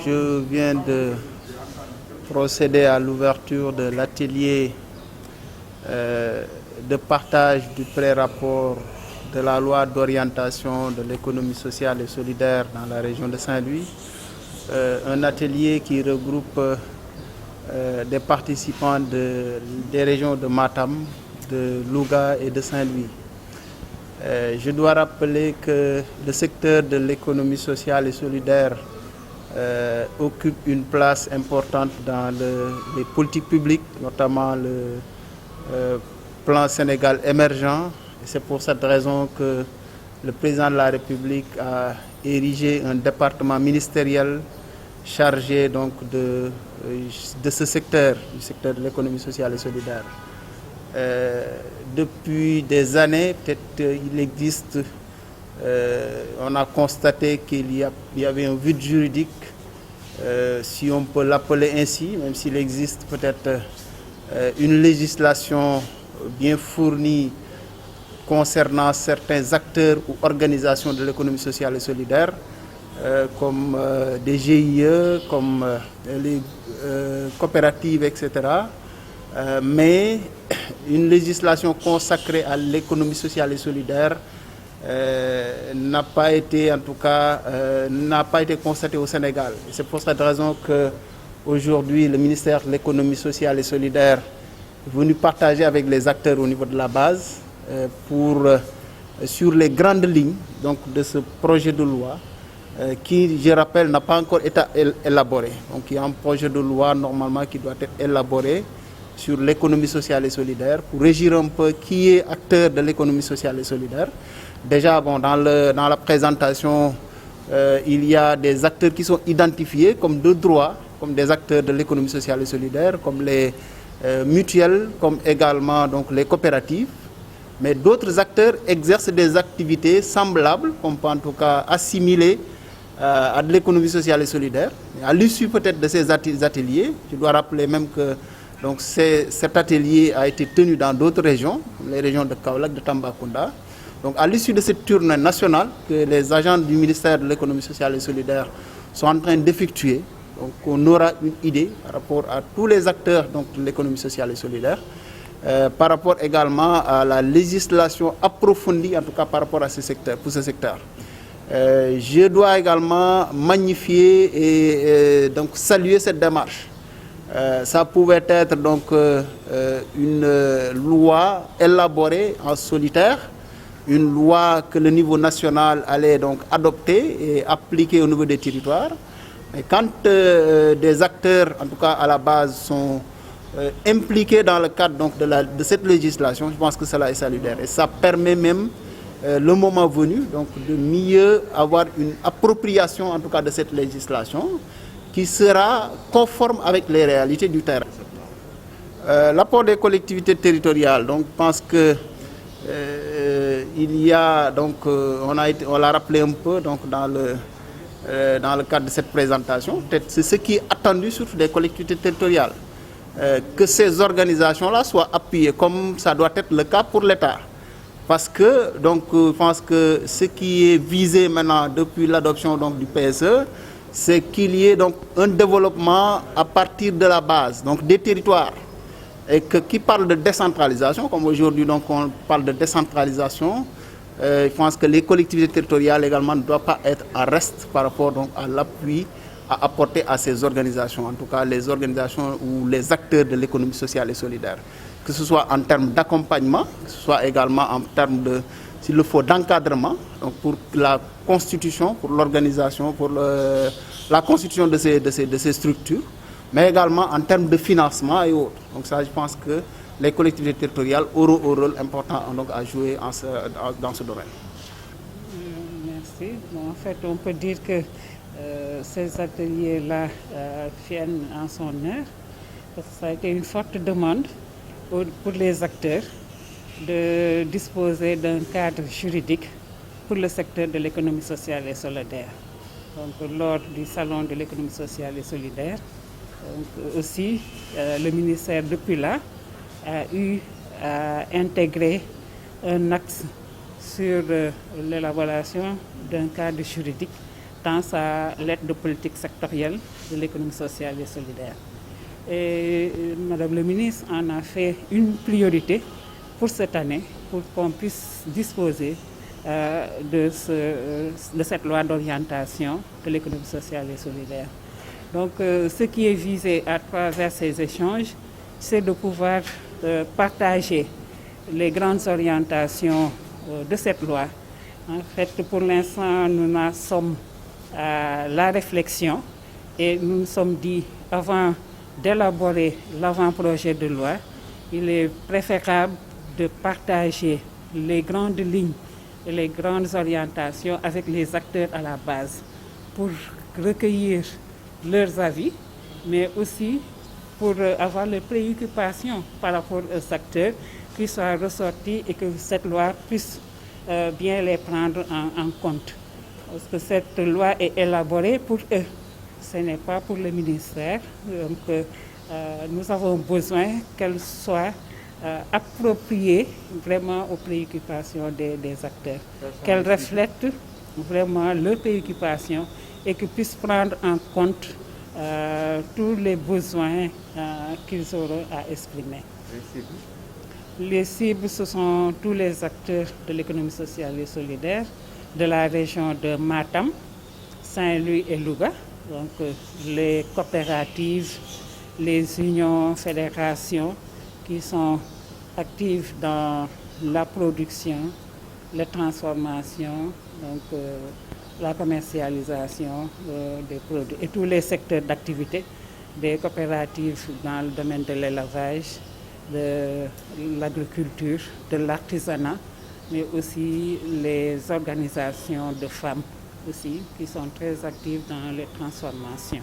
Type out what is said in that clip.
Je viens de procéder à l'ouverture de l'atelier de partage du pré-rapport de la loi d'orientation de l'économie sociale et solidaire dans la région de Saint-Louis. Un atelier qui regroupe des participants des régions de Matam, de Louga et de Saint-Louis. Je dois rappeler que le secteur de l'économie sociale et solidaire occupe une place importante dans les politiques publiques, notamment le plan Sénégal émergent. C'est pour cette raison que le président de la République a érigé un département ministériel chargé donc de ce secteur, du secteur de l'économie sociale et solidaire. Depuis des années, peut-être il existe, on a constaté qu'il y avait un vide juridique, si on peut l'appeler ainsi, même s'il existe peut-être une législation bien fournie concernant certains acteurs ou organisations de l'économie sociale et solidaire, comme des GIE, comme les coopératives, etc. Mais une législation consacrée à l'économie sociale et solidaire n'a pas été, en tout cas, n'a pas été constatée au Sénégal. C'est pour cette raison qu'aujourd'hui, le ministère de l'économie sociale et solidaire est venu partager avec les acteurs au niveau de la base sur les grandes lignes donc, de ce projet de loi qui, je rappelle, n'a pas encore été élaboré. Donc il y a un projet de loi normalement qui doit être élaboré sur l'économie sociale et solidaire pour régir un peu qui est acteur de l'économie sociale et solidaire. Déjà, bon, dans la présentation, il y a des acteurs qui sont identifiés comme de droit, comme des acteurs de l'économie sociale et solidaire, comme les mutuelles, comme également donc, les coopératives. Mais d'autres acteurs exercent des activités semblables, qu'on peut en tout cas assimiler à de l'économie sociale et solidaire. À l'issue peut-être de ces ateliers, je dois rappeler même que donc, cet atelier a été tenu dans d'autres régions, les régions de Kaolack, de Tambacounda. Donc à l'issue de cette tournée nationale que les agents du ministère de l'économie sociale et solidaire sont en train d'effectuer, donc on aura une idée par rapport à tous les acteurs donc, de l'économie sociale et solidaire, par rapport également à la législation approfondie, en tout cas par rapport à ce secteur, pour ce secteur. Je dois également magnifier et donc saluer cette démarche. Ça pouvait être donc une loi élaborée en solitaire, une loi que le niveau national allait donc adopter et appliquer au niveau des territoires. Mais quand des acteurs, en tout cas à la base, sont impliqués dans le cadre donc, de cette législation, je pense que cela est salutaire. Et ça permet même, le moment venu, donc, de mieux avoir une appropriation, en tout cas, de cette législation, qui sera conforme avec les réalités du terrain. L'apport des collectivités territoriales, donc, je pense que il y a, donc, on l'a rappelé un peu donc, dans le cadre de cette présentation, peut-être c'est ce qui est attendu surtout des collectivités territoriales, que ces organisations-là soient appuyées comme ça doit être le cas pour l'État. Parce que, donc, je pense que ce qui est visé maintenant depuis l'adoption donc, du PSE, c'est qu'il y ait donc un développement à partir de la base, donc des territoires. Et qui parle de décentralisation, comme aujourd'hui donc on parle de décentralisation, je pense que les collectivités territoriales également ne doivent pas être à reste par rapport donc, à l'appui à apporter à ces organisations, en tout cas les organisations ou les acteurs de l'économie sociale et solidaire, que ce soit en termes d'accompagnement, que ce soit également en termes de, s'il le faut, d'encadrement, donc pour la constitution, pour l'organisation, pour la constitution de ces structures, mais également en termes de financement et autres. Donc ça, je pense que les collectivités territoriales auront un rôle important donc, à jouer dans ce domaine. Merci. Bon, en fait, on peut dire que ces ateliers-là viennent en son heure, parce que ça a été une forte demande pour les acteurs de disposer d'un cadre juridique pour le secteur de l'économie sociale et solidaire. Donc, lors du Salon de l'économie sociale et solidaire, donc, aussi le ministère depuis là a eu à intégrer un axe sur l'élaboration d'un cadre juridique d'importance à l'aide de politique sectorielle de l'économie sociale et solidaire. Et Madame le ministre en a fait une priorité pour cette année, pour qu'on puisse disposer de cette loi d'orientation de l'économie sociale et solidaire. Donc ce qui est visé à travers ces échanges, c'est de pouvoir partager les grandes orientations de cette loi. En fait, pour l'instant, nous en sommes à la réflexion et nous nous sommes dit, avant d'élaborer l'avant-projet de loi, il est préférable de partager les grandes lignes et les grandes orientations avec les acteurs à la base pour recueillir leurs avis, mais aussi pour avoir les préoccupations par rapport aux acteurs qui soient ressortis et que cette loi puisse bien les prendre en compte. Parce que cette loi est élaborée pour eux, ce n'est pas pour le ministère. Donc, nous avons besoin qu'elle soit appropriée vraiment aux préoccupations des acteurs, qu'elle reflète vraiment leurs préoccupations et qu'ils puissent prendre en compte tous les besoins qu'ils auront à exprimer. Les cibles, ce sont tous les acteurs de l'économie sociale et solidaire de la région de Matam, Saint-Louis et Louga. Donc les coopératives, les unions, fédérations qui sont actives dans la production, la transformation, donc la commercialisation des produits et tous les secteurs d'activité des coopératives dans le domaine de l'élevage, de l'agriculture, de l'artisanat, mais aussi les organisations de femmes aussi qui sont très actives dans les transformations.